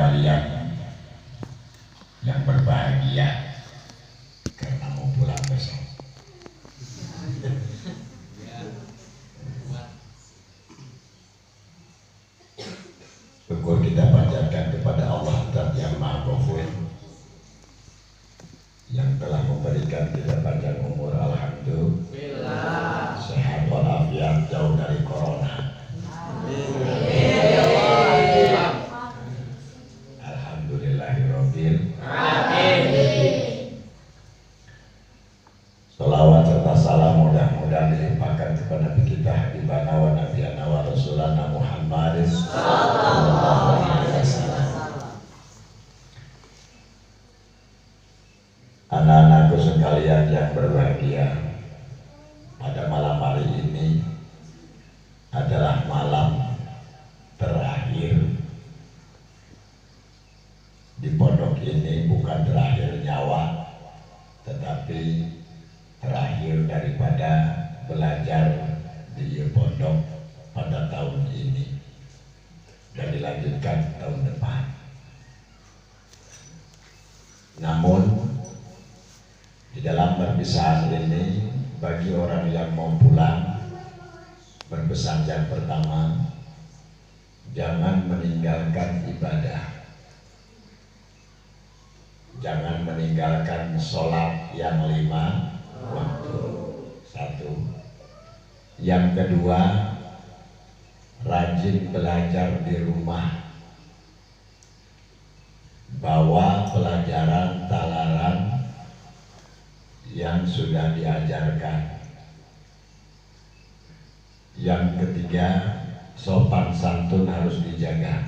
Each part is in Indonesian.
sekalian yang berbahagia karena mau pulang besok. Syukur kita panjatkan kepada Allah yang Maha Ghafur yang telah memberikan kita panjang umur, alhamdulillah, sehat walafiat, jauh dari corona. Alhamdulillahirabbil alamin. Salawat serta salam mudah-mudahan dilimpahkan kepada Nabi kita Habibana wa Nabiyana wa Rasulana Muhammad sallallahu alaihi wasallam. Anak-anakku sekalian yang berbahagia, pada malam hari ini adalah malam terakhir di pondok ini, bukan terakhir nyawa, tetapi terakhir daripada belajar di pondok pada tahun ini dan dilanjutkan tahun depan. Namun di dalam perpisahan ini, bagi orang yang mau pulang, berpesan yang pertama, jangan meninggalkan ibadah, jangan meninggalkan sholat yang 5 waktu. Satu. Yang kedua, rajin belajar di rumah, bawa pelajaran talaran yang sudah diajarkan. Yang ketiga, sopan santun harus dijaga,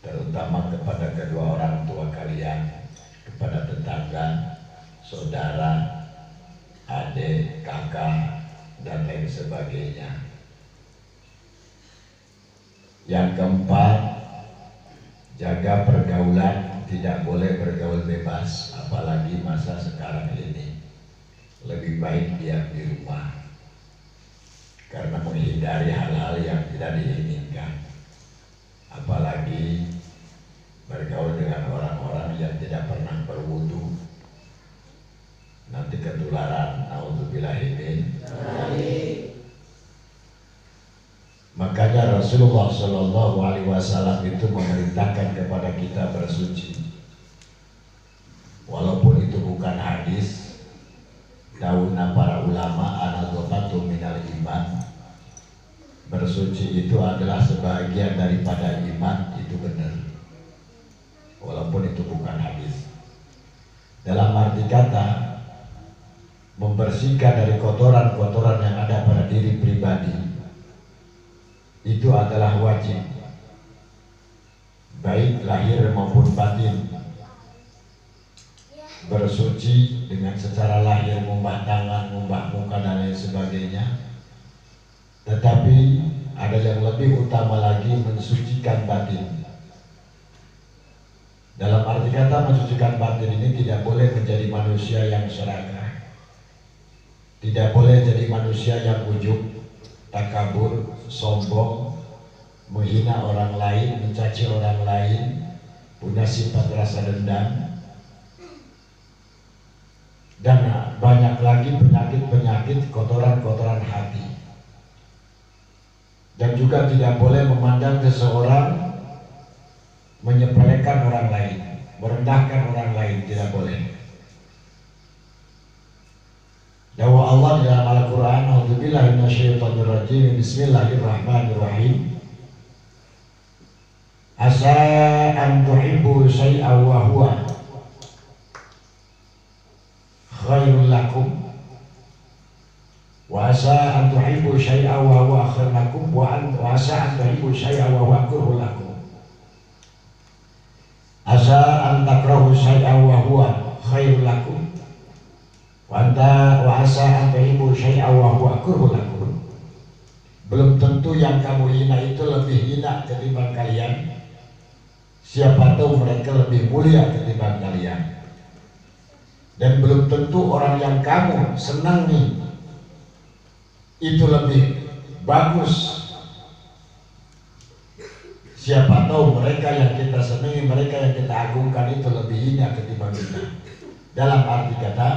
terutama kepada kedua orang tua kalian, kepada tetangga, saudara, adik, kakak, dan lain sebagainya. Yang keempat, jaga pergaulan, tidak boleh bergaul bebas, apalagi masa sekarang ini. Lebih baik diam di rumah karena menghindari hal-hal yang tidak diinginkan, apalagi bergaul dengan orang-orang yang tidak pernah berwudu, nanti ketularan. Nauzubillahi min dzalik. Makanya Rasulullah Shallallahu Alaihi Wasallam itu memerintahkan kepada kita bersuci, walaupun itu bukan hadis. Dauna para ulama, anadzafatu minal iman, bersuci itu adalah sebagian daripada iman, itu benar, walaupun itu bukan hadis. Dalam arti kata, membersihkan dari kotoran-kotoran yang ada pada diri pribadi itu adalah wajib, baik lahir maupun batin. Bersuci dengan secara lahir, ngumbah tangan, ngumbah muka, dan lain sebagainya. Tetapi ada yang lebih utama lagi, mensucikan batin. Dalam arti kata mensucikan batin ini tidak boleh menjadi manusia yang serakah, tidak boleh jadi manusia yang ujub, takabur, sombong, menghina orang lain, mencaci orang lain, punya sifat rasa dendam, dan banyak lagi penyakit-penyakit kotoran-kotoran hati. Dan juga tidak boleh memandang seseorang, menyepelekan orang lain, merendahkan orang lain, tidak boleh. Dakwah Allah di dalam Al-Quran, A'udzubillahi minasyaitonirrajim, Bismillahirrahmanirrahim. Asa an tuhibbu syai'an wa huwa khairul lakum, wa asa an tuhibbu syai'an wa huwa khairul lakum, wa asa an tuhibbu syai'an wa huwa kurhul lakum. Asa an takrahu syai'an wa huwa khairul lakum, wa asa an tuhibbu syai'an wa huwa kurhul lakum. Belum tentu yang kamu hina itu lebih hina ketimbang kalian. Siapa tahu mereka lebih mulia ketimbang kalian. Dan belum tentu orang yang kamu senangi itu lebih bagus. Siapa tahu mereka yang kita senangi, mereka yang kita agungkan itu lebih hina ketimbang kita. Dalam arti kata,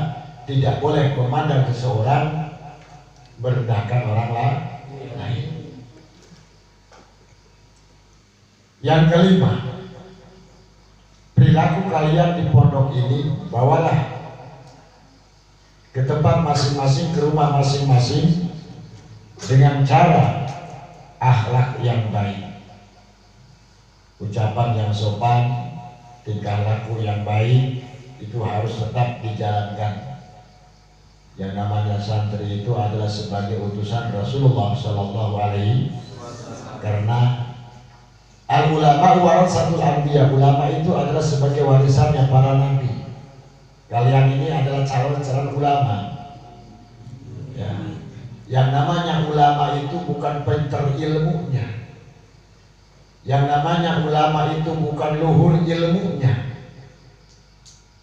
tidak boleh memandang seseorang merendahkan orang lain. Yang kelima, perilaku kalian di pondok ini bawalah ke tempat masing-masing, ke rumah masing-masing dengan cara akhlak yang baik, ucapan yang sopan, tingkah laku yang baik, itu harus tetap dijalankan. Yang namanya santri itu adalah sebagai utusan Rasulullah Sallallahu Alaihi Wasallam. Karena al-ulama warasatul anbiya, ulama itu adalah sebagai warisannya para nabi. Kalian ini adalah calon-calon ulama. Ya. Yang namanya ulama itu bukan pinter ilmunya. Yang namanya ulama itu bukan luhur ilmunya.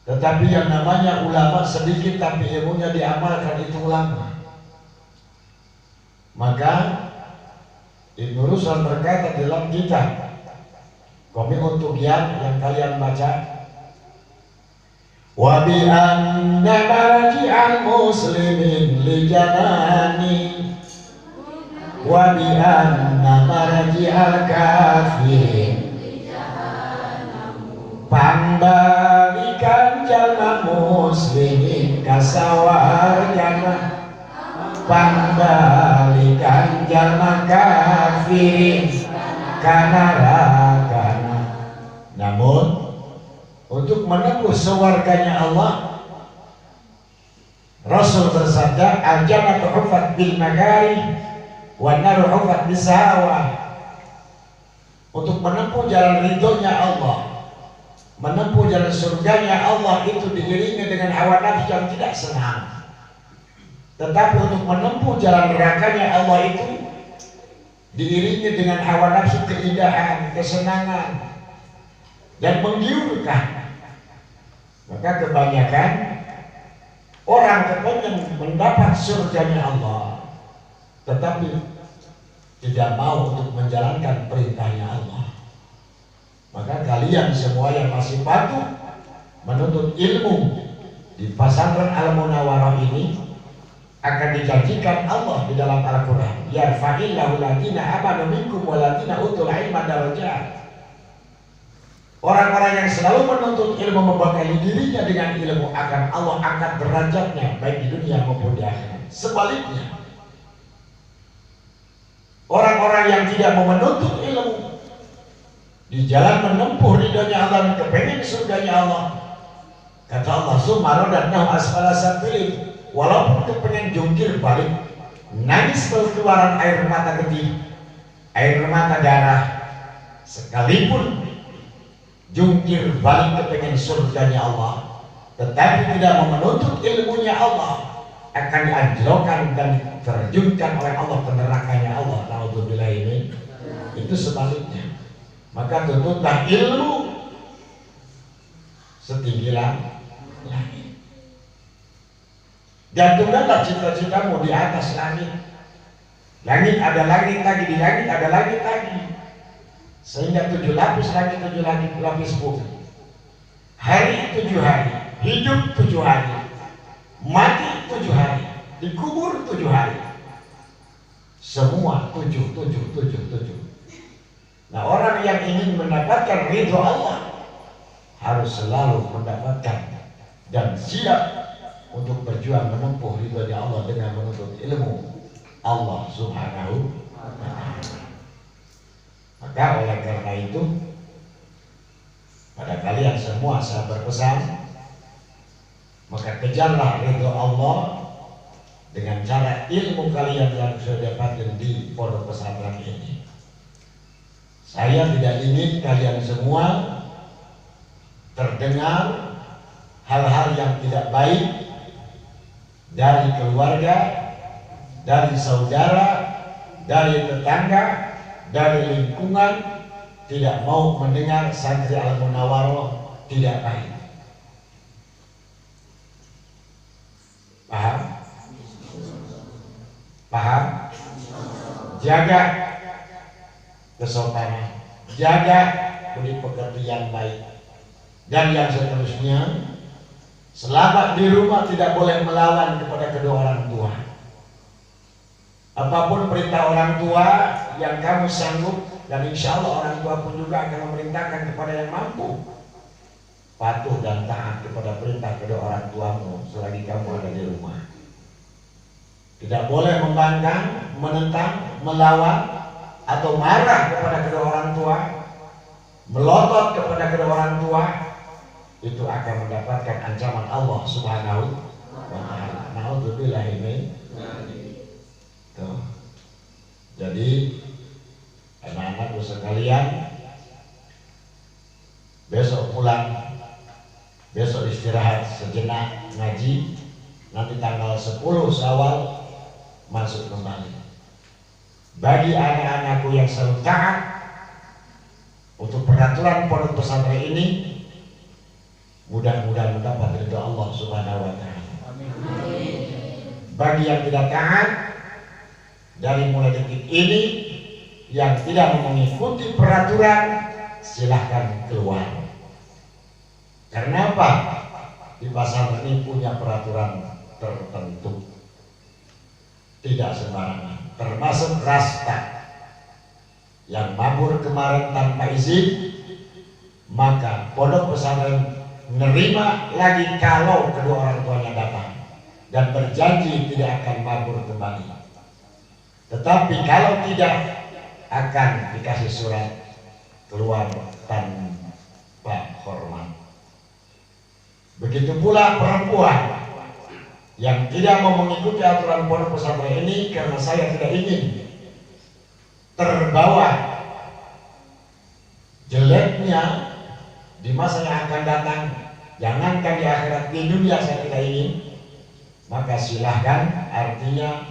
Tetapi yang namanya ulama sedikit tapi ilmunya diamalkan, itu ulama. Maka Ibnu Ruslan berkata dalam kitab Komik untuk yang kalian baca, wa bi anna marji'al muslimin li janani wa bi anna marji'al kafirin li jahannam, pambalikan jalma muslimin kasawar jannah, pambalikan jalma kafirin kanaraka. Namun untuk menembus surganya Allah, Rasul bersabda, al-jannatu hufat bil makari wan naru hufat bis hawa. Untuk menempuh jalan ridhonya Allah, menempuh jalan surganya Allah, itu diiringi dengan hawa nafsu yang tidak senang. Tetapi untuk menempuh jalan nerakanya Allah itu diiringi dengan hawa nafsu keindahan, kesenangan, dan menggiurkan. Maka kebanyakan orang kepengen mendapat surganya Allah, tetapi tidak mau untuk menjalankan perintahnya Allah. Maka kalian semua yang masih patuh menuntut ilmu di pesantren Al-Munawwarah ini akan dijanjikan Allah di dalam Al-Quran, yarfa'illahu ladina amanu minkum waladina utul ilma darajat. Orang-orang yang selalu menuntut ilmu, membekali dirinya dengan ilmu, akan Allah angkat derajatnya baik di dunia maupun di akhirat. Sebaliknya, orang-orang yang tidak mau menuntut ilmu di jalan menempuh ridhonya Allah dan kepengen surganya Allah, kata Allah, summa radadnahu asfala safilin, walaupun kepengen jungkir balik, nangis berkeluaran air mata gedih, air mata darah, sekalipun jungkir balik kepengen surganya Allah, tetapi tidak mau menuntut ilmunya Allah, akan dianjlokkan dan terjunkan oleh Allah ke nerakanya Allah. Naudzubillah. Ini itu sebaliknya. Maka tuntutlah ilmu setinggi langit. Gantungkanlah cita-citamu di atas langit. Langit ada langit lagi, di langit ada langit lagi. Sehingga 7 lapis langit, 7 lapis bumi. Hari 7 hari, hidup 7 hari, mati 7 hari, dikubur 7 hari. Semua 7. Nah, orang yang ingin mendapatkan ridho Allah harus selalu mendapatkan dan siap untuk berjuang menempuh ridhonya Allah dengan menuntut ilmu Allah Subhanahu wa ta'ala. Maka oleh karena itu, pada kalian semua saya berpesan, maka kejarlah ridho Allah dengan cara ilmu kalian yang sudah dapatkan di pondok pesantren ini. Saya tidak ingin kalian semua terdengar hal-hal yang tidak baik dari keluarga, dari saudara, dari tetangga, dari lingkungan. Tidak mau mendengar santri Al-Munawwarah tidak baik. Paham? Paham? Jaga kesopanan, jaga budi pekerti yang baik. Dan yang seterusnya, selama di rumah tidak boleh melawan kepada kedua orang tua. Apapun perintah orang tua yang kamu sanggup, dan insya Allah orang tua pun juga akan memerintahkan kepada yang mampu, patuh dan taat kepada perintah kedua orang tuamu selagi kamu ada di rumah. Tidak boleh membangkang, menentang, melawan, atau marah kepada kedua orang tua, melotot kepada kedua orang tua. Itu akan mendapatkan ancaman Allah Subhanahu wa ta'ala. Na'udzubillah min. Jadi anak-anakku sekalian, besok pulang, besok istirahat sejenak ngaji, nanti tanggal 10 Syawal masuk kembali. Bagi anak-anakku yang selalu taat untuk peraturan pondok pesantren ini, mudah-mudahan mendapat ridha Allah Subhanahu wa ta'ala. Bagi yang tidak taat, dari mulai detik ini yang tidak mengikuti peraturan, silahkan keluar. Karena apa? Di pasar ini punya peraturan tertentu, tidak sembarangan. Termasuk rasta yang mabur kemarin tanpa izin, maka pondok pesantren menerima lagi kalau kedua orang tuanya datang dan berjanji tidak akan mabur kembali. Tetapi kalau tidak, akan dikasih surat keluar tanpa hormat. Begitu pula perempuan yang tidak mau mengikuti aturan pondok pesantren ini, karena saya tidak ingin terbawa jeleknya di masa yang akan datang, jangankan di akhirat, di dunia saya tidak ingin, maka silahkan. Artinya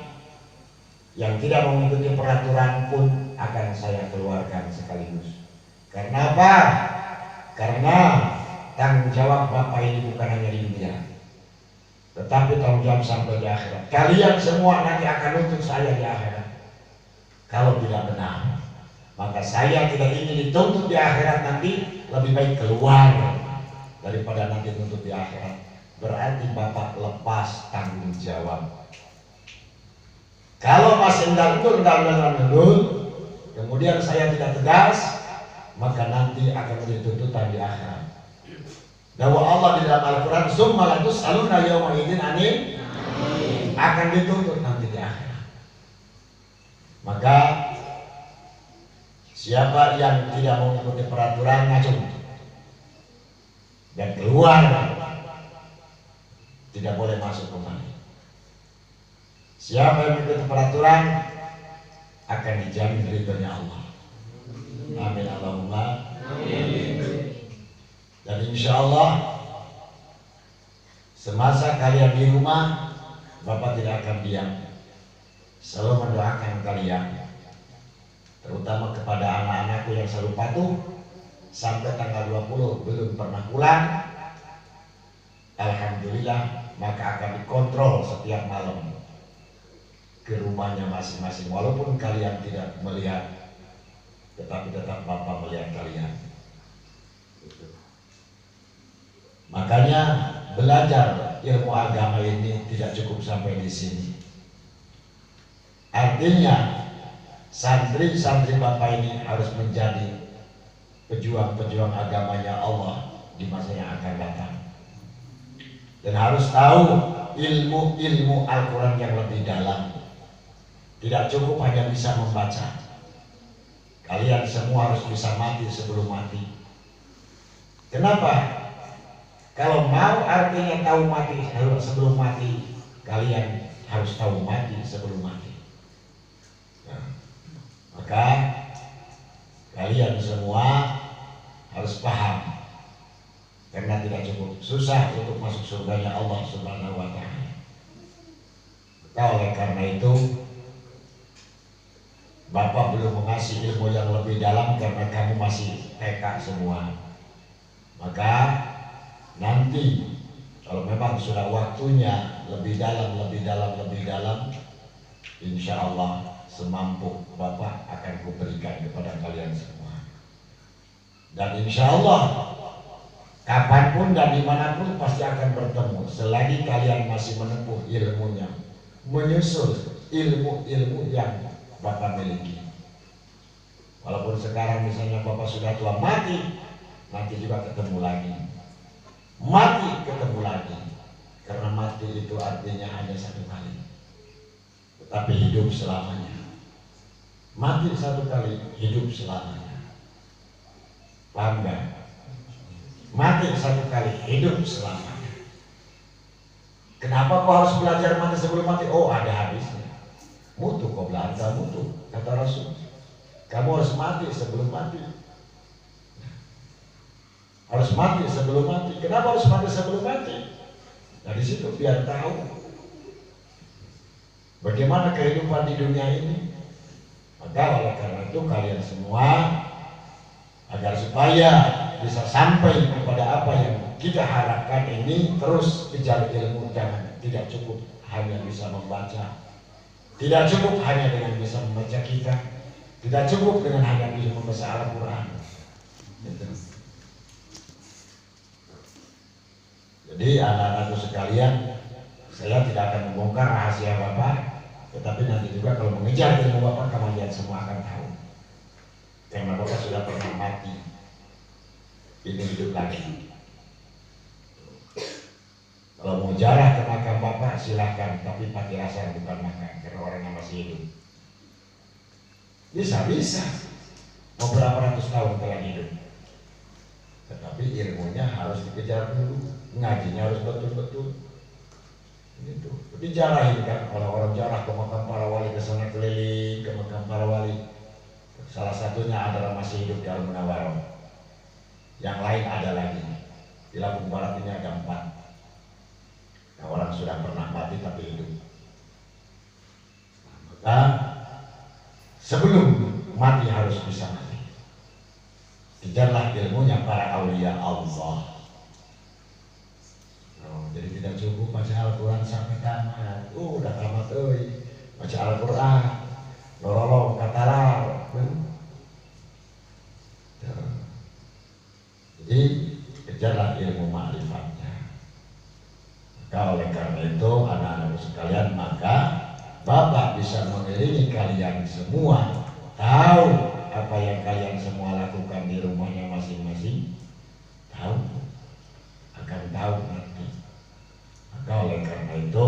yang tidak mengikuti peraturan pun akan saya keluarkan sekaligus. Karena apa? Karena tanggung jawab Bapak ini bukan hanya di dunia, tetapi tanggung jawab sampai di akhirat. Kalian semua nanti akan nuntut saya di akhirat. Kalau tidak benar, maka saya tidak ingin dituntut di akhirat nanti, lebih baik keluar daripada nanti tuntut di akhirat. Berarti Bapak lepas tanggung jawab. Kalau masih endal-endul, kemudian saya tidak tegas, maka nanti akan menjadi tuntutan di akhirat. Dakwah Allah di dalam Al-Quran, summa la tus'aluna yawma idzin 'anil, akan dituntut nanti di akhirat. Maka siapa yang tidak mengikuti peraturan, ngacung dan keluar, tidak boleh masuk kembali. Siapa yang mengikuti peraturan akan dijamin ridhonya Allah. Amin Allahumma amin. Dan insya Allah semasa kalian di rumah, Bapak tidak akan diam, selalu mendoakan kalian, terutama kepada anak-anakku yang selalu patuh sampai tanggal 20 belum pernah pulang. Alhamdulillah, maka akan dikontrol setiap malam ke rumahnya masing-masing. Walaupun kalian tidak melihat, tetapi tetap Bapak melihat kalian. Makanya belajar ilmu agama ini tidak cukup sampai di sini. Artinya santri-santri Bapak ini harus menjadi pejuang-pejuang agamanya Allah di masa yang akan datang. Dan harus tahu ilmu-ilmu Al-Quran yang lebih dalam. Tidak cukup hanya bisa membaca. Kalian semua harus bisa mati sebelum mati. Kenapa? Kalau mau artinya tahu mati sebelum mati, kalian harus tahu mati sebelum mati. Nah, maka kalian semua harus paham, karena tidak cukup susah untuk masuk surganya Allah Subhanahu wa ta'ala. Oleh karena itu, Bapak belum mengasih ilmu yang lebih dalam karena kamu masih TK semua. Maka nanti kalau memang sudah waktunya lebih dalam, insya Allah semampu Bapak akan kuberikan kepada kalian semua. Dan insya Allah kapanpun dan dimanapun pasti akan bertemu selagi kalian masih menempuh ilmunya, menyusul ilmu-ilmu yang Bapak miliki. Walaupun sekarang misalnya Bapak sudah tua, mati, nanti juga ketemu lagi. Mati ketemu lagi. Karena mati itu artinya hanya satu kali, tetapi hidup selamanya. Mati satu kali, hidup selamanya. Paham gak? Mati satu kali, hidup selamanya. Kenapa kau harus belajar mati sebelum mati? Oh, ada habisnya. Mutu kau belajar, mutu, kata Rasul. Kamu harus mati sebelum mati. Harus mati sebelum mati. Kenapa harus mati sebelum mati? Nah di situ biar tahu bagaimana kehidupan di dunia ini. Maka oleh karena itu kalian semua, agar supaya bisa sampai kepada apa yang kita harapkan ini, terus kejar ilmu. Jangan, tidak cukup hanya bisa membaca, tidak cukup hanya dengan bisa membaca kitab, tidak cukup dengan hanya bisa membaca Al-Quran. Jadi anak-anakku sekalian, saya tidak akan membongkar rahasia Bapak, tetapi nanti juga kalau mengejar ilmu Bapak, kalian semua akan tahu. Karena Bapak sudah pernah mati, ini hidup lagi. Kalau mau jarah ke makam Bapak silahkan, tapi pakai asal bukan makam, karena orangnya masih hidup. Bisa mau berapa ratus tahun telah hidup, tetapi ilmunya harus dikejar dulu, ngajinya harus betul-betul. Gitu. Dijarahin kan, kalau orang jarah ke makam para wali, ke sana keliling ke makam para wali. Salah satunya adalah masih hidup di Al-Munawwarah. Yang lain ada lagi. Di Lampung Barat ini ada 4. Nah, orang sudah pernah mati tapi hidup. Maka sebelum mati harus bisa mati. Kejarlah ilmunya para aulia Allah. Jadi tidak cukup baca Al-Quran sampai tamat. Udah tamat euy. Baca Al-Quran norolong katalar. Jadi kejarlah ilmu ma'rifatnya. Maka oleh karena itu anak-anakku sekalian, maka Bapak bisa mengiringi kalian semua tahu apa yang kalian semua lakukan di rumahnya masing-masing. Tahu, akan tahu nanti. Maka oleh karena itu,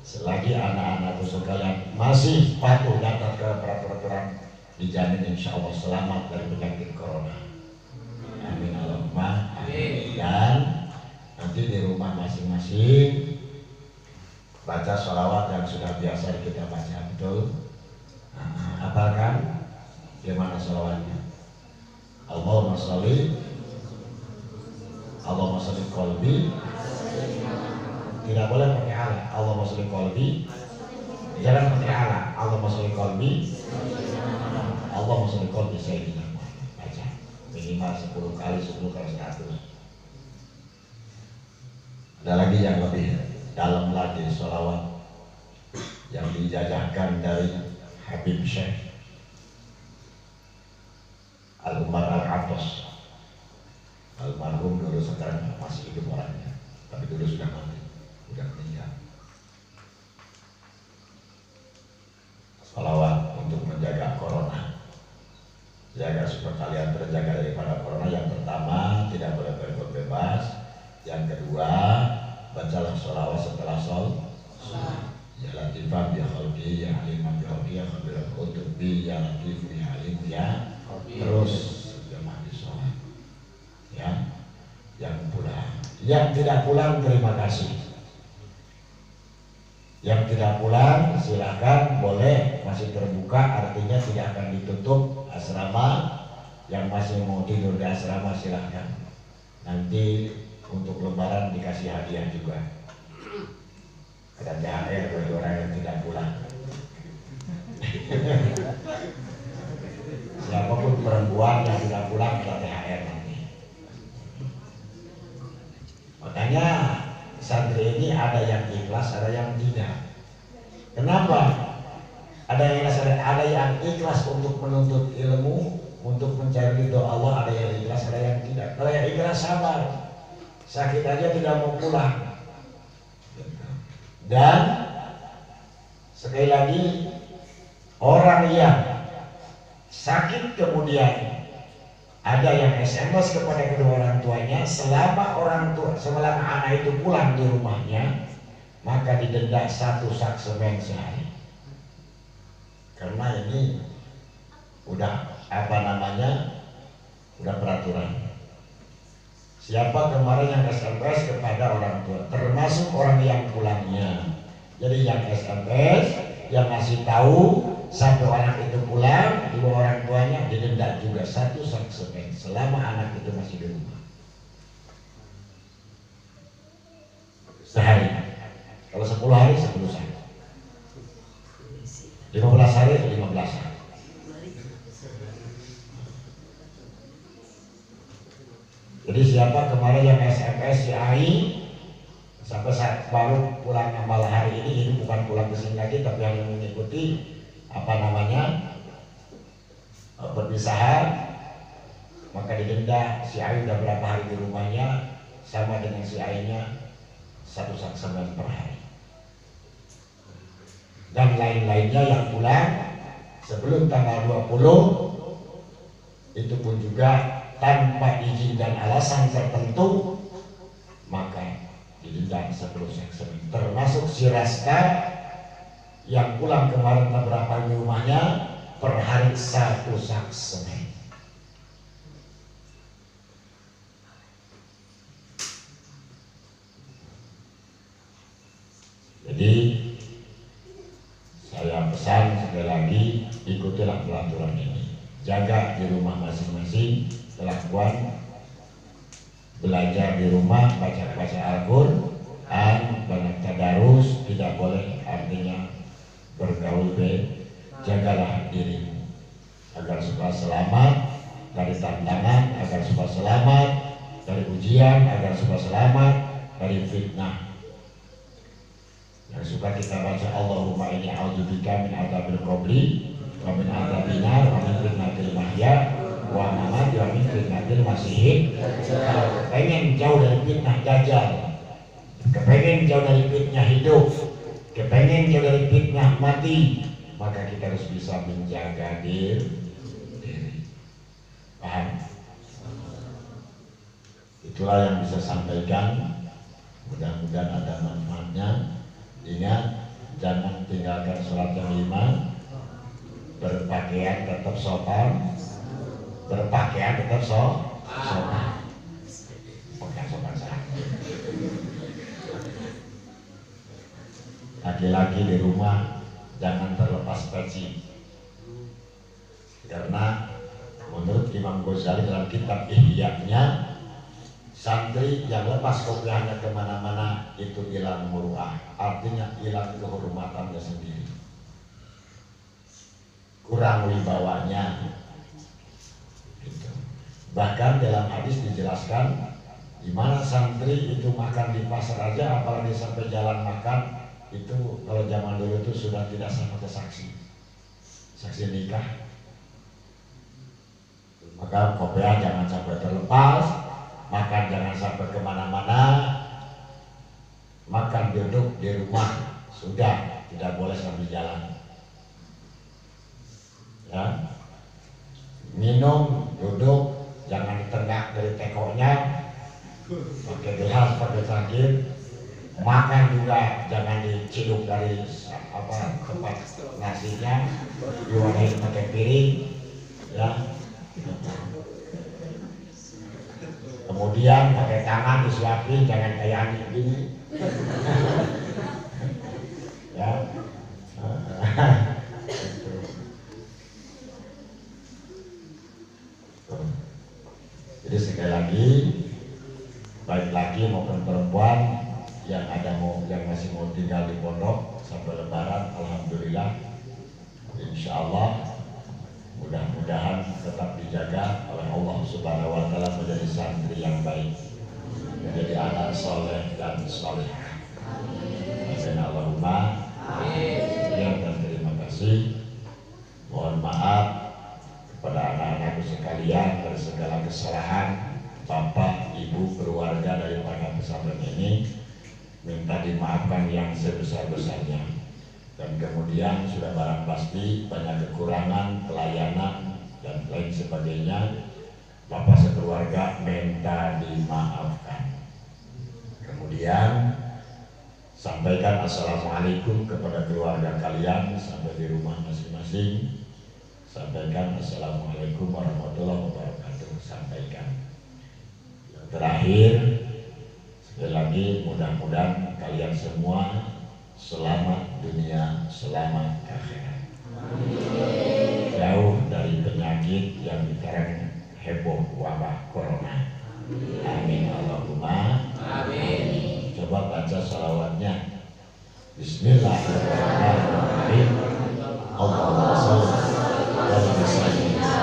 selagi anak-anakku sekalian masih patuh dan taat kepada peraturan, dijamin insya Allah selamat dari penyakit corona. Amin Allahumma amin. Dan nanti di rumah masing-masing baca sholawat yang sudah biasa kita baca, betul? Apalkan gimana sholawatnya? Allahumma sholli qalbi. Tidak boleh pakai ala. Allahumma sholli qalbi. Jangan pakai ala. Allahumma sholli qalbi. Allahumma sholli qalbi sayyidina Muhammad. Baca minimal 10 kali 100. Ada lagi yang lebih dalam lagi, sholawat yang dijajahkan dari Habib Syekh Al-Umar Al-Abbas, almarhum, dulu sekarang masih hidup orangnya, tapi dulu sudah mati, sudah meninggal. Sholawat untuk menjaga corona, jaga supaya kalian terjaga daripada corona. Yang pertama, tidak boleh berbuat bebas. Yang kedua, bacalah sholawat setelah sholat. Ya latifah ya khalqi ya alimah ya khalqi ya khabirah untuk bi ya latif ya alim ya. Terus jemaah di sholat. Ya, yang pulang, yang tidak pulang terima kasih. Yang tidak pulang silakan, boleh, masih terbuka, artinya tidak akan ditutup asrama. Yang masih mau tidur di asrama silakan. Nanti untuk lebaran dikasih hadiah juga. Ada THR bagi orang yang tidak pulang. Siapapun perempuan yang tidak pulang ada THR nanti. Makanya santri ini ada yang ikhlas, ada yang tidak. Kenapa? Ada yang ikhlas untuk menuntut ilmu, untuk mencari ridho Allah, ada yang ikhlas, ada yang tidak. Kalau yang ikhlas sabar, sakit aja tidak mau pulang. Dan sekali lagi, orang yang sakit kemudian ada yang SMS kepada kedua orang tuanya, selama anak itu pulang di rumahnya, maka didenda 1 sak semen sehari. Karena ini udah udah peraturan. Siapa kemarin yang SMS kepada orang tua, termasuk orang yang pulangnya. Jadi yang SMS, yang ngasih tahu sampai anak itu pulang, dua orang tuanya didenda juga 1 sak semen selama anak itu masih di rumah. Sehari. Kalau 10 hari 10 sak. 15 hari 15 sak. Jadi siapa kemarin yang SMS si Ai sampai saat baru pulang amal hari ini bukan pulang ke sini lagi, tapi hanya mengikuti perpisahan, maka didenda. Si Ai udah berapa hari di rumahnya, sama dengan si Ai-nya 1 sak semen per hari. Dan lain-lainnya yang pulang sebelum tanggal 20 itu pun juga tanpa izin dan alasan tertentu, maka didenda 10 sak semen. Termasuk si Rasta yang pulang kemarin beberapa di rumahnya, per hari 1 sak semen. Jadi saya pesan sekali lagi, ikutilah peraturan ini. Jaga di rumah masing-masing kelakuan, belajar di rumah, baca Al-Quran, banyak tadarus, tidak boleh artinya bergaul jagalah dirimu agar supaya selamat dari tantangan, agar supaya selamat dari ujian, agar supaya selamat dari fitnah. Yang suka kita baca Allahumma inni a'udzubika min adzabil qabri wa min adzabil nar wa min fitnatil mahya wa mamat wa min fitnatil masih. Kalau pengen jauh dari fitnah dajjal, kepengen jauh dari fitnah hidup, kepengen jauh dari fitnah mati, maka kita harus bisa menjaga diri. Paham? Itulah yang bisa sampaikan. Mudah-mudahan ada manfaatnya. Ingat, jangan tinggalkan sholat jam 5. Berpakaian tetap sopan. Berpakaian tetap sopan. Pakaian sopan saja. Laki-laki di rumah jangan terlepas peci. Karena menurut Imam Ghazali dalam kitab Ihya-nya, santri yang lepas kopiahnya kemana-mana itu hilang muruah, artinya hilang kehormatannya sendiri, kurang wibawanya gitu. Bahkan dalam hadis dijelaskan, di mana santri itu makan di pasar aja, apalagi sampai jalan makan, itu kalau zaman dulu itu sudah tidak sah pakai saksi nikah. Maka kopiah jangan sampai terlepas, makan jangan sampai kemana-mana, makan duduk di rumah sudah, tidak boleh sambil jalan. Ya, minum duduk, jangan ditenggak dari tekonya, pakai gelas, pakai cangkir. Makan juga jangan diciduk dari tempat nasinya, diwadahin pakai piring, ya. Kemudian pakai tangan disuapin, jangan kayak anjing gini. Ya. Jadi sekali lagi, baik laki maupun perempuan yang masih mau tinggal di pondok sampai Lebaran, alhamdulillah, insya Allah mudah-mudahan tetap dijaga oleh Allah Subhanahu wa Ta'ala, menjadi santri yang baik, menjadi anak soleh dan soleh. Amin Allahumma amin. Dan terima kasih. Mohon maaf kepada anak-anakku sekalian. kesalahan Bapak, Ibu, keluarga dari pondok pesantren ini, minta dimaafkan yang sebesar-besarnya. Dan kemudian sudah barang pasti banyak kekurangan, pelayanan, dan lain sebagainya. Bapak sekeluarga minta dimaafkan. Kemudian sampaikan assalamualaikum kepada keluarga kalian sampai di rumah masing-masing. Sampaikan assalamualaikum warahmatullahi wabarakatuh. Sampaikan. Yang terakhir, sekali lagi mudah-mudahan kalian semua selamat dunia, selamat akhirat. Jauh dari penyakit yang sekarang heboh, wabah corona. Amin Allahumma amin. Coba baca salawatnya. Bismillahirrahmanirrahim. Allahumma sholli ala sayyidina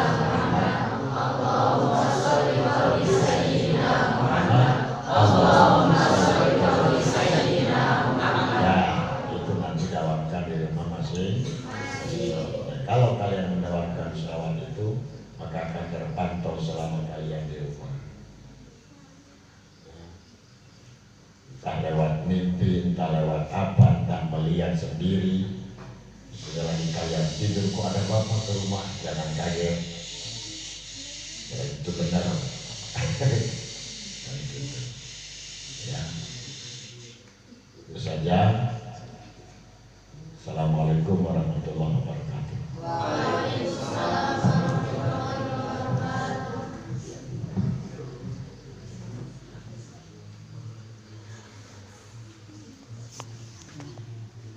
Allahumma sholli ala sayyidina Muhammad. Allahumma sholli ala sayyidina Muhammad. Ya, itu nanti dawamkan di rumah masing. Kalau kalian mendawamkan salawat itu, maka akan terpantau selama kalian di rumah. Entah lewat mimpi, entah lewat apa, entah melihat sendiri. Sudah lagi kalian tidur, kok ada bapak ke rumah, jangan kaget. Ya, itu benar. Ya, itu saja. Assalamualaikum warahmatullahi wabarakatuh.